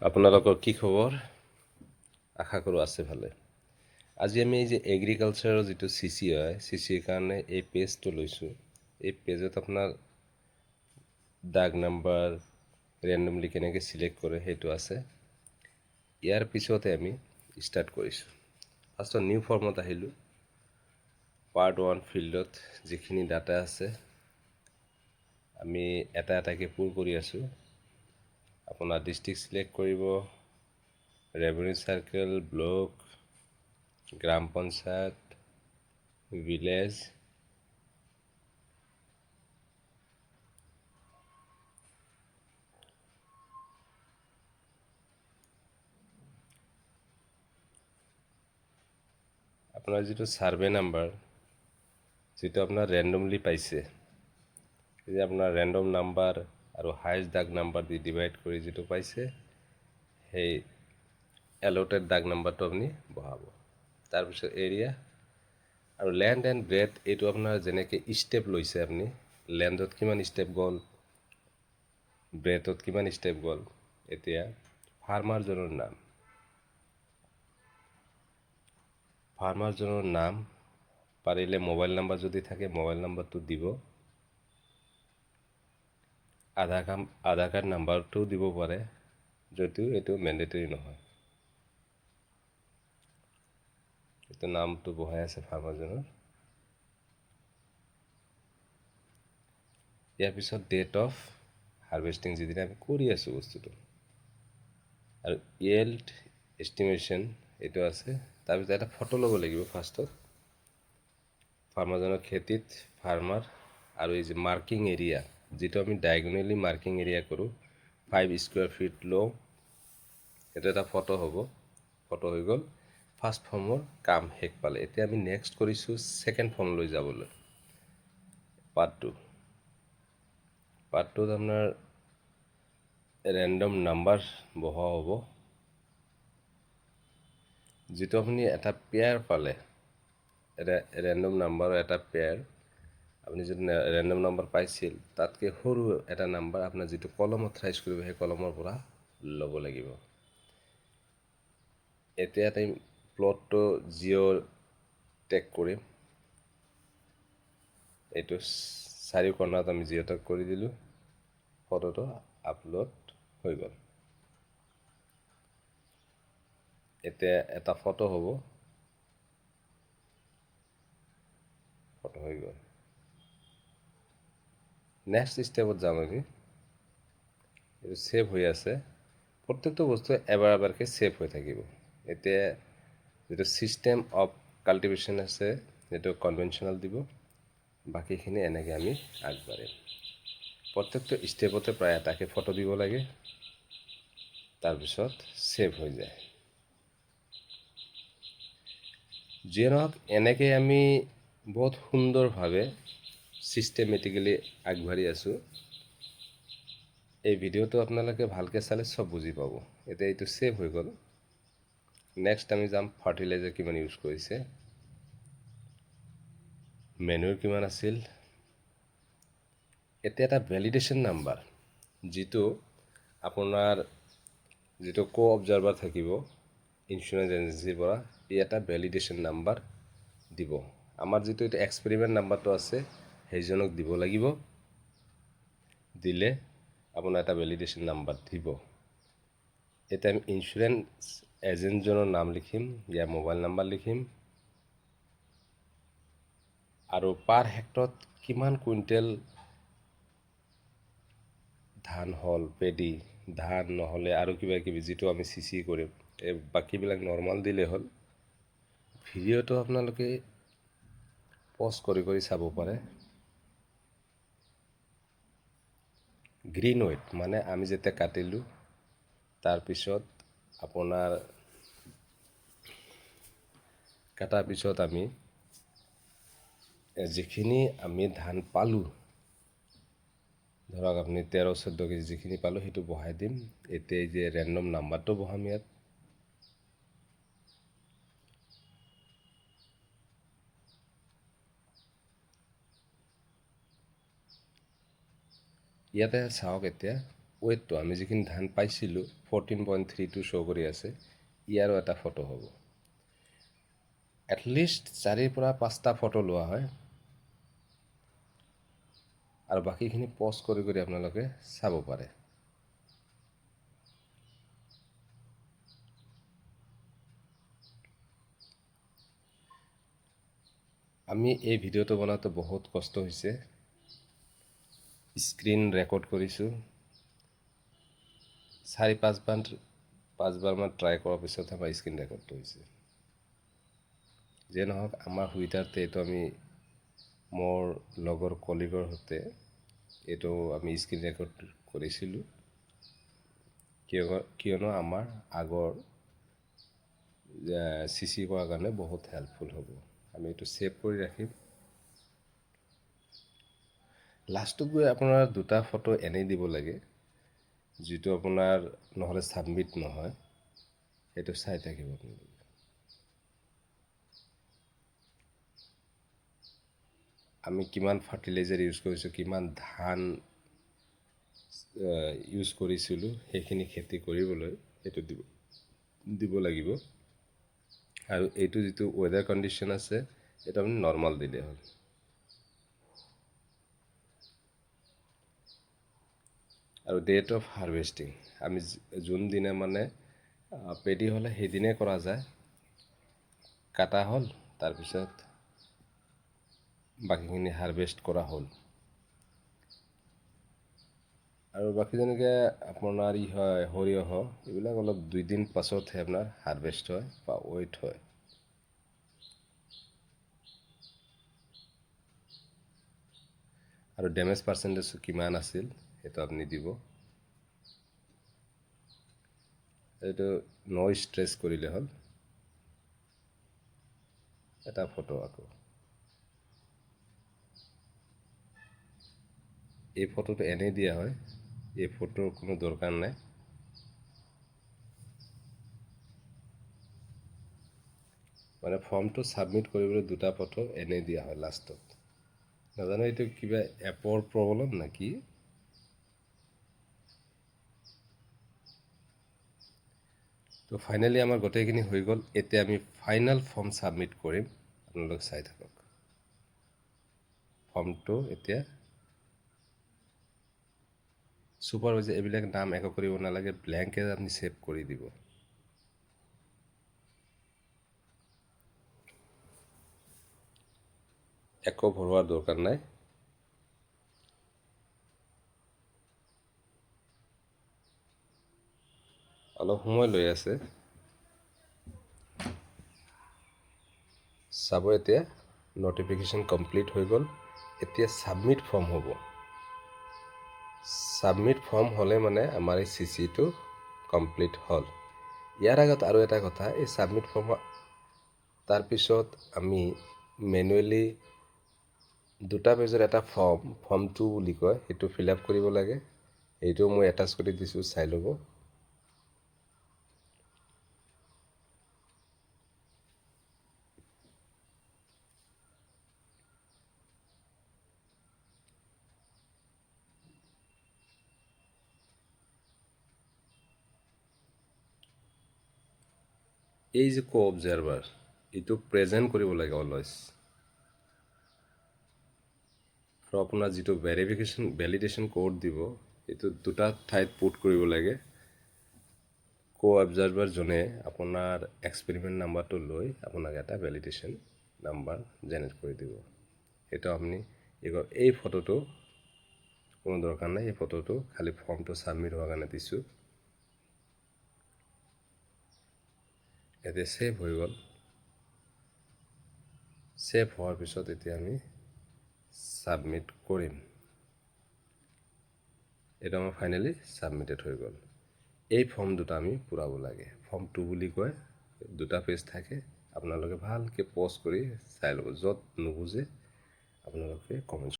আপোনালোকৰ কি খবৰ? আশা কৰোঁ আছে ভালে। আজি আমি এই যে এগ্ৰিকালচাৰৰ যিটো CC হয়, CCৰ কাৰণে এই পেজটো লৈছোঁ। এই পেজত আপোনাৰ দাগ নাম্বাৰ ৰেণ্ডমলি কেনেকৈ চিলেক্ট কৰে সেইটো আছে। ইয়াৰ পিছতে আমি ষ্টাৰ্ট কৰিছোঁ। ফাৰ্ষ্টত নিউ ফৰ্মত আহিলোঁ। পাৰ্ট 1 ফিল্ডত যিখিনি ডাটা আছে আমি এটা এটাকৈ পুৰ কৰি আছোঁ। আপোনাৰ ডিষ্ট্ৰিক্ট চিলেক্ট কৰিব, ৰেভিনিউ চাৰ্কেল, ব্লক, গ্ৰাম পঞ্চায়ত, ভিলেজ, আপোনাৰ যিটো ছাৰ্ভে নাম্বাৰ, যিটো আপোনাৰ ৰেণ্ডমলি পাইছে, এই যে আপোনাৰ ৰেণ্ডম নাম্বাৰ আৰু হাইষ্ট দাগ নাম্বাৰ দি ডিভাইড কৰি যিটো পাইছে, সেই এলটেড দাগ নাম্বাৰটো আপুনি বহাব। তাৰপিছত এৰিয়া আৰু লেণ্ড এণ্ড ব্ৰেড, এইটো আপোনাৰ যেনেকৈ ষ্টেপ লৈছে, আপুনি লেণ্ডত কিমান ষ্টেপ গ'ল, ব্ৰেডত কিমান ষ্টেপ গ'ল। এতিয়া ফাৰ্মাৰজনৰ নাম, ফাৰ্মাৰজনৰ নাম পাৰিলে মোবাইল নাম্বাৰ যদি থাকে মোবাইল নাম্বাৰটো দিব। আধাৰ কাৰ্ড নাম্বাৰটোও দিব পাৰে, যদিও এইটো মেণ্ডেটৰী নহয়। এইটো নামটো বহাই আছে ফাৰ্মাৰজনৰ। ইয়াৰ পিছত ডেট অফ হাৰ্ভেষ্টিং, যিদিনা আমি কৰি আছোঁ বস্তুটো, আৰু ইয়েল্ড এষ্টিমেশ্যন এইটো আছে। তাৰপিছত এটা ফটো ল'ব লাগিব ফাৰ্ষ্টত ফাৰ্মাৰজনৰ খেতিত, ফাৰ্মাৰ আৰু এই যে মাৰ্কিং এৰিয়া, যিটো আমি ডায়েগনেলি মাৰ্কিং এৰিয়া কৰোঁ, 5 স্কুৱেৰ ফিট লওঁ, এইটো এটা ফটো হ'ব। ফটো হৈ গ'ল। ফাৰ্ষ্ট ফৰ্মৰ কাম শেষ পালে। এতিয়া আমি নেক্সট কৰিছোঁ ছেকেণ্ড ফৰ্মলৈ যাবলৈ। পাৰ্ট 2, পাৰ্ট 2ত আপোনাৰ ৰেণ্ডম নাম্বাৰ বহোৱা হ'ব। যিটো আপুনি এটা পেয়াৰ পালে, এটা ৰেণ্ডম নাম্বাৰৰ এটা পেয়াৰ, আপুনি যদি ৰেণ্ডম নাম্বাৰ পাইছিল, তাতকৈ সৰু এটা নাম্বাৰ আপোনাৰ যিটো কলমত থ্ৰাইজ কৰিব, সেই কলমৰ পৰা ল'ব লাগিব। এতিয়া আমি প্লটটো জিঅ' টেগ কৰিম। এইটো চাৰিও কৰ্ণাৰত আমি জিঅ' টেগ কৰি দিলোঁ। ফটোটো আপলোড হৈ গ'ল। এতিয়া এটা ফটো হ'ব। ফটো হৈ গ'ল। নেক্সট ষ্টেপত যাম আমি। এইটো ছেভ হৈ আছে। প্ৰত্যেকটো বস্তু এবাৰ এবাৰকৈ ছেভ হৈ থাকিব। এতিয়া যিটো ছিষ্টেম অফ কাল্টিভেশ্যন আছে, সেইটো কনভেনশ্যনেল দিব। বাকীখিনি এনেকৈ আমি আগবাঢ়িম। প্ৰত্যেকটো ষ্টেপতে প্ৰায় এটাকৈ ফটো দিব লাগে, তাৰপিছত ছেভ হৈ যায়। যিয়ে নহওক, এনেকৈ আমি বহুত সুন্দৰভাৱে ছিষ্টেমেটিকেলি আগবাঢ়ি আছোঁ। এই ভিডিঅ'টো আপোনালোকে ভালকৈ চালে চব বুজি পাব। এতিয়া এইটো ছেভ হৈ গ'ল। নেক্সট আমি যাম ফাৰ্টিলাইজাৰ কিমান ইউজ কৰিছে, মেনুৰ কিমান আছিল। এতিয়া এটা ভেলিডেশ্যন নাম্বাৰ, যিটো আপোনাৰ যিটো অবজাৰ্ভাৰ থাকিব ইঞ্চুৰেঞ্চ এজেঞ্চিৰ পৰা, ই এটা ভেলিডেশ্যন নাম্বাৰ দিব। আমাৰ যিটো এইটো এক্সপেৰিমেণ্ট নাম্বাৰটো আছে, সেইজনক দিব লাগিব। দিলে আপোনাৰ এটা ভেলিডেশ্যন নাম্বাৰ দিব। এতিয়া আমি ইঞ্চুৰেঞ্চ এজেণ্টজনৰ নাম লিখিম, ইয়াৰ মোবাইল নাম্বাৰ লিখিম, আৰু পাৰ হেক্টৰত কিমান কুইণ্টেল ধান হ'ল, পেডি ধান নহ'লে আৰু কিবা কিবি যিটো আমি CC কৰিম, এই বাকীবিলাক নৰ্মেল দিলেই হ'ল। ভিডিঅ'টো আপোনালোকে পজ কৰি কৰি চাব পাৰে। গ্ৰীণ ৱেট মানে আমি যেতিয়া কাটিলোঁ, তাৰপিছত আপোনাৰ কটাৰ পিছত আমি যিখিনি আমি ধান পালোঁ, ধৰক আপুনি 13-14 কেজি যিখিনি পালোঁ, সেইটো বহাই দিম। এতিয়া এই যে ৰেণ্ডম নাম্বাৰটো বহাম ইয়াত। ইয়াতে চাওক, এতিয়া ৱেটটো আমি যিখিনি ধান পাইছিলোঁ 14.32 শ্ব' কৰি আছে, ইয়াৰো এটা ফটো হ'ব। এটলিষ্ট 4ৰ পৰা 5টা ফটো লোৱা হয় আৰু বাকীখিনি পজ কৰি কৰি আপোনালোকে চাব পাৰে। আমি এই ভিডিঅ'টো বনাওঁতে বহুত কষ্ট হৈছে। স্ক্ৰীন ৰেকৰ্ড কৰিছোঁ, 4-5বাৰমান ট্ৰাই কৰাৰ পিছত আমাৰ স্ক্ৰীন ৰেকৰ্ডটো হৈছে। যে নহওক, আমাৰ সুবিধাৰ্থে এইটো আমি মোৰ লগৰ কলিগৰ সৈতে এইটো আমি স্ক্ৰীন ৰেকৰ্ড কৰিছিলোঁ, কিয়নো আমাৰ আগৰ CC কৰাৰ কাৰণে বহুত হেল্পফুল হ'ব। আমি এইটো ছেভ কৰি ৰাখিম। লাষ্টত গৈ আপোনাৰ 2টা ফটো এনেই দিব লাগে, যিটো আপোনাৰ নহ'লে ছাবমিট নহয়, সেইটো চাই থাকিব আপোনালোকে। আমি কিমান ফাৰ্টিলাইজাৰ ইউজ কৰিছোঁ, কিমান ধান ইউজ কৰিছিলোঁ, সেইখিনি খেতি কৰিবলৈ সেইটো দিব লাগিব। আৰু এইটো যিটো ৱেডাৰ কণ্ডিশ্যন আছে, এইটো আপুনি নৰ্মাল দিলে হ'ল। আৰু ডেট অফ হাৰ্ভেষ্টিং আমি যোনদিনা মানে পেডি হ'লে সেইদিনে কৰা যায়। কাটা হ'ল, তাৰপিছত বাকীখিনি হাৰ্ভেষ্ট কৰা হ'ল। আৰু বাকী যেনেকৈ আপোনাৰ হয় সৰিয়হ, এইবিলাক অলপ 2 দিন পাছতহে আপোনাৰ হাৰ্ভেষ্ট হয় বা ৱেট হয়। আৰু ডেমেজ পাৰ্চেণ্টেজ কিমান আছিল সেইটো আপুনি দিব। এইটো নো ষ্ট্ৰেছ কৰিলে হ'ল। এটা ফটো আকৌ এই ফটোটো এনেই দিয়া হয়, এই ফটোৰ কোনো দৰকাৰ নাই। মানে ফৰ্মটো ছাবমিট কৰিবলৈ 2টা ফটো এনেই দিয়া হয় লাষ্টত। নাজানো এইটো কিবা এপৰ প্ৰব্লেম নেকি। তো ফাইনেলি আমাৰ গোটেইখিনি হৈ গ'ল। এতিয়া আমি ফাইনেল ফৰ্ম ছাবমিট কৰিম, আপোনালোক চাই থাকক। ফৰ্মটো এতিয়া ছুপাৰভাইজাৰ এইবিলাক নাম একো কৰিব নালাগে, ব্লেংকে আপুনি ছেভ কৰি দিব। একো ভৰোৱাৰ দৰকাৰ নাই। অলপ সময় লৈ আছে। চাব এতিয়া ন'টিফিকেশ্যন কমপ্লিট হৈ গ'ল। এতিয়া ছাবমিট ফৰ্ম হ'ব। ছাবমিট ফৰ্ম হ'লে মানে আমাৰ এই CCটো কমপ্লিট হ'ল। ইয়াৰ আগত আৰু এটা কথা, এই ছাবমিট ফৰ্ম তাৰপিছত আমি মেনুৱেলি 2টা পেজৰ এটা ফৰ্ম 2 বুলি কয়, সেইটো ফিল আপ কৰিব লাগে। এইটো মই এটাচ কৰি দিছোঁ, চাই ল'ব। এই যে অবজাৰ্ভাৰ, এইটো প্ৰেজেণ্ট কৰিব লাগে অলৱেজ। আৰু আপোনাৰ যিটো ভেলিডেশ্যন কোড দিব, এইটো 2টা ঠাইত পুট কৰিব লাগে। অবজাৰ্ভাৰজনে আপোনাৰ এক্সপেৰিমেণ্ট নাম্বাৰটো লৈ আপোনাক এটা ভেলিডেশ্যন নাম্বাৰ জেনেৰেট কৰি দিব। সেইটো আপুনি এই ফটোটো কোনো দৰকাৰ নাই, এই ফটোটো খালি ফৰ্মটো ছাবমিট হোৱাৰ কাৰণে দিছোঁ। এতিয়া ছেভ হৈ গ'ল। ছেভ হোৱাৰ পিছত এতিয়া আমি ছাবমিট কৰিম। এইটো আমাৰ ফাইনেলি ছাবমিটেড হৈ গ'ল। এই ফৰ্ম 2টা আমি পূৰাব লাগে। ফৰ্ম 2 বুলি কয়, 2টা পেজ থাকে। আপোনালোকে ভালকৈ পজ কৰি চাই ল'ব। য'ত নুবুজে আপোনালোকে কমেণ্টছ